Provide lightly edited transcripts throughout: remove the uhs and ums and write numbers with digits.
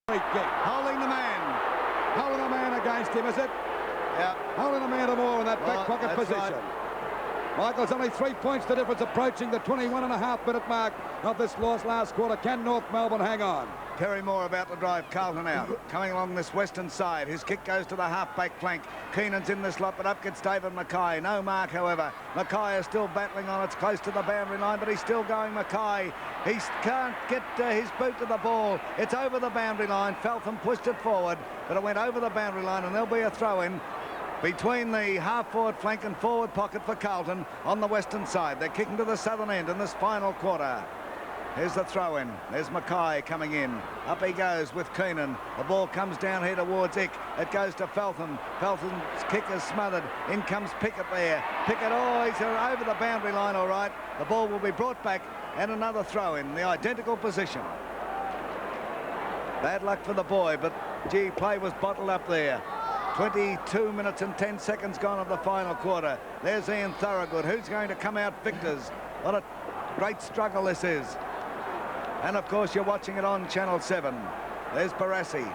Free kick. Holding the man against him, is it? Yeah. Holding the man to more in that back pocket position. Right. Michael's only 3 points the difference, approaching the 21.5-minute mark of this last quarter. Can North Melbourne hang on? Terry Moore about to drive Carlton out. Coming along this western side. His kick goes to the half-back flank. Keenan's in this lot, but up gets David Mackay. No mark, however. Mackay is still battling on. It's close to the boundary line, but he's still going, Mackay. He can't get his boot to the ball. It's over the boundary line. Feltham pushed it forward, but it went over the boundary line, and there'll be a throw-in between the half-forward flank and forward pocket for Carlton on the western side. They're kicking to the southern end in this final quarter. Here's the throw-in. There's Mackay coming in. Up he goes with Keenan. The ball comes down here towards Ick. It goes to Feltham. Feltham's kick is smothered. In comes Pickett there. Pickett, he's over the boundary line, all right. The ball will be brought back, and another throw-in. The identical position. Bad luck for the boy, but, gee, play was bottled up there. 22 minutes and 10 seconds gone of the final quarter. There's Ian Thorogood. Who's going to come out victors? What a great struggle this is. And, of course, you're watching it on Channel 7. There's Barassi.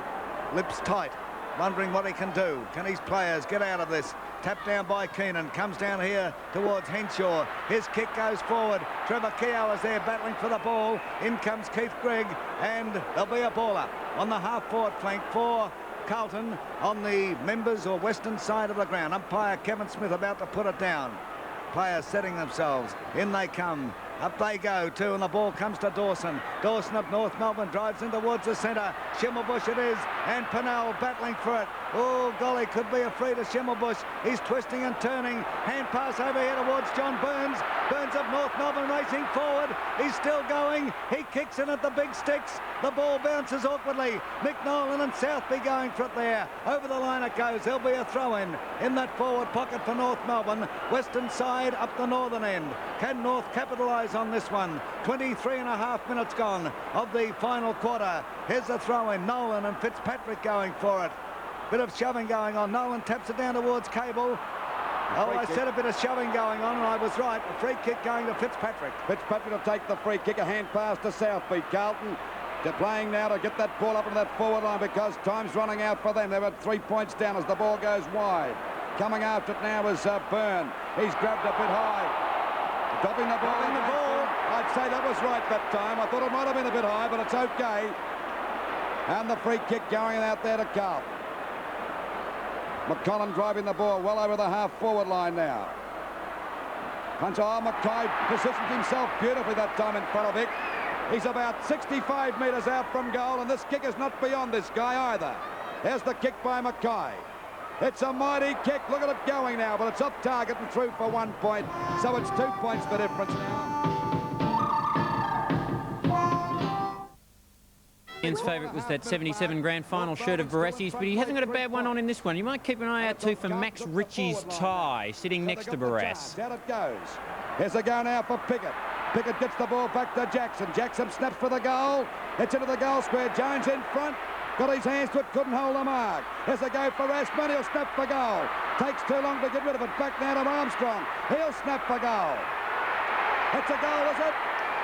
Lips tight, wondering what he can do. Can his players get out of this? Tapped down by Keenan. Comes down here towards Henshaw. His kick goes forward. Trevor Keogh is there battling for the ball. In comes Keith Grigg. And there'll be a ball up on the half-forward flank for Carlton on the members or western side of the ground. Umpire Kevin Smith about to put it down. Players setting themselves. In they come. Up they go too, and the ball comes to Dawson. Dawson of North Melbourne drives in towards the centre. Schimmelbusch it is, and Pennell battling for it. Oh, golly, could be a free to Schimmelbusch. He's twisting and turning. Hand pass over here towards John Burns. Burns of North Melbourne racing forward. He's still going. He kicks in at the big sticks. The ball bounces awkwardly. Mick Nolan and Southby going for it there. Over the line it goes. There'll be a throw-in in that forward pocket for North Melbourne. Western side up the northern end. Can North capitalise on this one? 23.5 minutes gone of the final quarter. Here's the throw-in. Nolan and Fitzpatrick going for it. Bit of shoving going on. Nolan taps it down towards Cable. I said a bit of shoving going on, and I was right. A free kick going to Fitzpatrick. Fitzpatrick will take the free kick. A hand pass to Southby. Carlton, they're playing now to get that ball up into that forward line because time's running out for them. They've had 3 points down as the ball goes wide. Coming after it now is Byrne. He's grabbed a bit high. Dropping the ball. I'd say that was right that time. I thought it might have been a bit high, but it's okay. And the free kick going out there to Carlton. McCollum driving the ball well over the half-forward line now. Mackay positions himself beautifully that time in front of Ick. He's about 65 metres out from goal, and this kick is not beyond this guy either. There's the kick by Mackay. It's a mighty kick. Look at it going now, but it's off target and through for 1 point. So it's 2 points the difference now. Ian's favourite was that 77 grand final shirt of Barassi's, but he hasn't got a bad one on in this one. You might keep an eye out too for Max Ritchie's tie, sitting next to Barras. Down it goes. Here's a go now for Pickett. Pickett gets the ball back to Jackson. Jackson snaps for the goal. It's into the goal square. Jones in front. Got his hands to it, couldn't hold the mark. Here's a go for Rathbone. He'll snap for goal. Takes too long to get rid of it. Back now to Armstrong. He'll snap for goal. It's a goal, is it?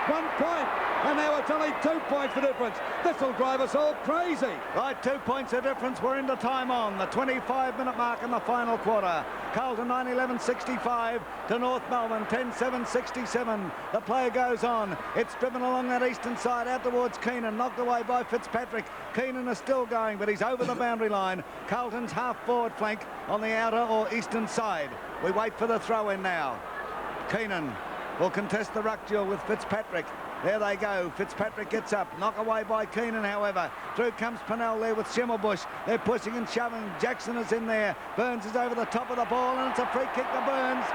1 point. And now it's only 2 points the difference. This will drive us all crazy. Right, 2 points the difference. We're into time on the 25-minute mark in the final quarter. Carlton 9-11-65 to North Melbourne 10-7-67. The play goes on. It's driven along that eastern side out towards Keenan. Knocked away by Fitzpatrick. Keenan is still going, but he's over the boundary line. Carlton's half-forward flank on the outer or eastern side. We wait for the throw-in now. Keenan will contest the ruck duel with Fitzpatrick. There they go. Fitzpatrick gets up. Knock away by Keenan, however. Through comes Pennell there with Schimmelbusch. They're pushing and shoving. Jackson is in there. Burns is over the top of the ball, and it's a free kick to Burns.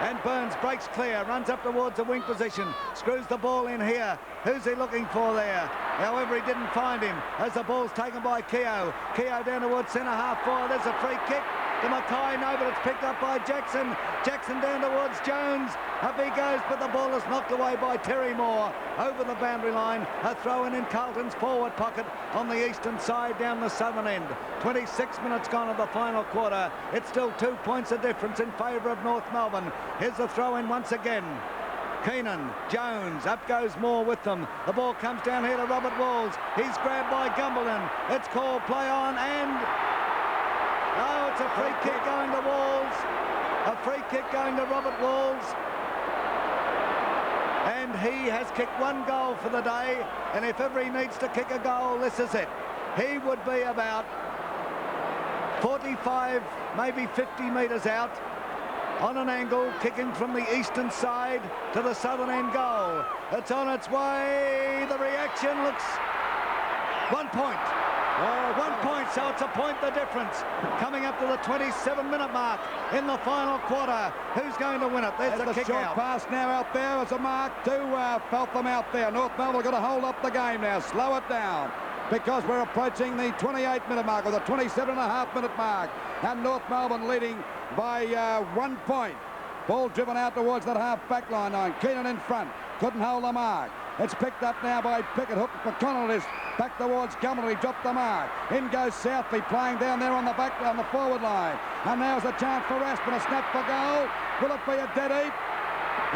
And Burns breaks clear, runs up towards the wing position, screws the ball in here. Who's he looking for there? However, he didn't find him as the ball's taken by Keogh. Keogh down towards centre half forward. There's a free kick to Mackay. No, but it's picked up by Jackson. Jackson down towards Jones. Up he goes, but the ball is knocked away by Terry Moore over the boundary line. A throw-in in Carlton's forward pocket on the eastern side down the southern end. 26 minutes gone of the final quarter. It's still 2 points of difference in favour of North Melbourne. Here's the throw-in once again. Keenan, Jones, up goes Moore with them. The ball comes down here to Robert Walls. He's grabbed by Gumbleton. It's called play on, and oh, it's a free kick going to Walls. A free kick going to Robert Walls. And he has kicked one goal for the day, and if ever he needs to kick a goal, this is it. He would be about 45, maybe 50 metres out on an angle, kicking from the eastern side to the southern end goal. It's on its way. The reaction looks 1 point. 1 point, so it's a point the difference. Coming up to the 27-minute mark in the final quarter. Who's going to win it? There's the kick short out. pass now out there as a mark to Feltham out there. North Melbourne got to hold up the game now, slow it down, because we're approaching the 28-minute mark or the 27.5-minute mark, and North Melbourne leading by 1 point. Ball driven out towards that half-back line. Keenan in front, couldn't hold the mark. It's picked up now by Pickett. Hook McConnell is back towards Gumbleton. He dropped the mark. In goes Southby, playing down there on the back, on the forward line. And now's a chance for Aspen. A snap for goal. Will it be a dead heat?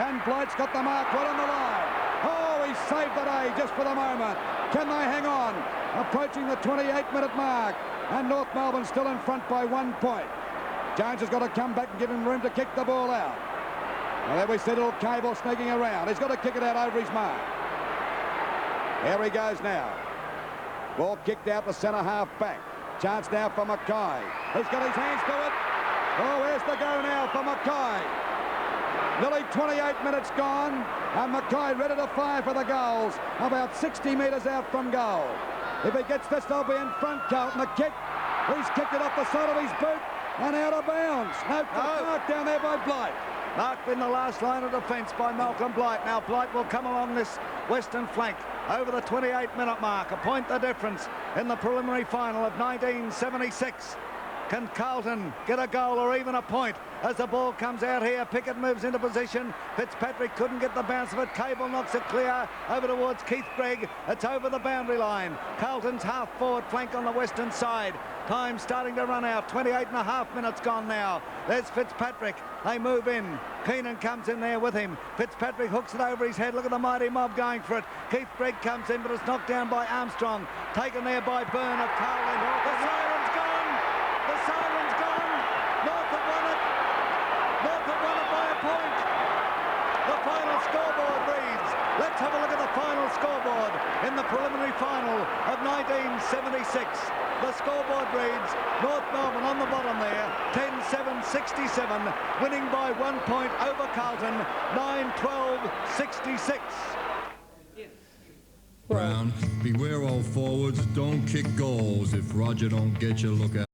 And Blight's got the mark right on the line. Oh, he saved the day just for the moment. Can they hang on? Approaching the 28-minute mark. And North Melbourne still in front by 1 point. Jones has got to come back and give him room to kick the ball out. Well, there we see little Cable sneaking around. He's got to kick it out over his mark. Here he goes now. Ball kicked out the centre half back. Chance now for Mackay. He's got his hands to it. Oh, where's the go now for Mackay? Nearly 28 minutes gone, and Mackay ready to fire for the goals. About 60 metres out from goal. If he gets this, they'll be in front, Carlton. The kick. He's kicked it off the side of his boot and out of bounds. No, mark down there by Blight. Marked in the last line of defence by Malcolm Blight. Now Blight will come along this western flank over the 28-minute mark. A point the difference in the preliminary final of 1976. Can Carlton get a goal or even a point as the ball comes out here? Pickett moves into position. Fitzpatrick couldn't get the bounce of it. Cable knocks it clear over towards Keith Gregg. It's over the boundary line. Carlton's half-forward flank on the western side. Time starting to run out. 28.5 minutes gone now. There's Fitzpatrick. They move in. Keenan comes in there with him. Fitzpatrick hooks it over his head. Look at the mighty mob going for it. Keith Gregg comes in, but it's knocked down by Armstrong. Taken there by Byrne of Carlton. The siren's gone. The siren's gone. North have won it. North have won it by a point. The final scoreboard reads. Let's have a look at the final scoreboard in the preliminary final of 1976. The scoreboard reads North Melbourne on the bottom there, 10-7-67, winning by 1 point over Carlton, 9-12-66. Brown, beware all forwards, don't kick goals. If Roger don't get you, look out.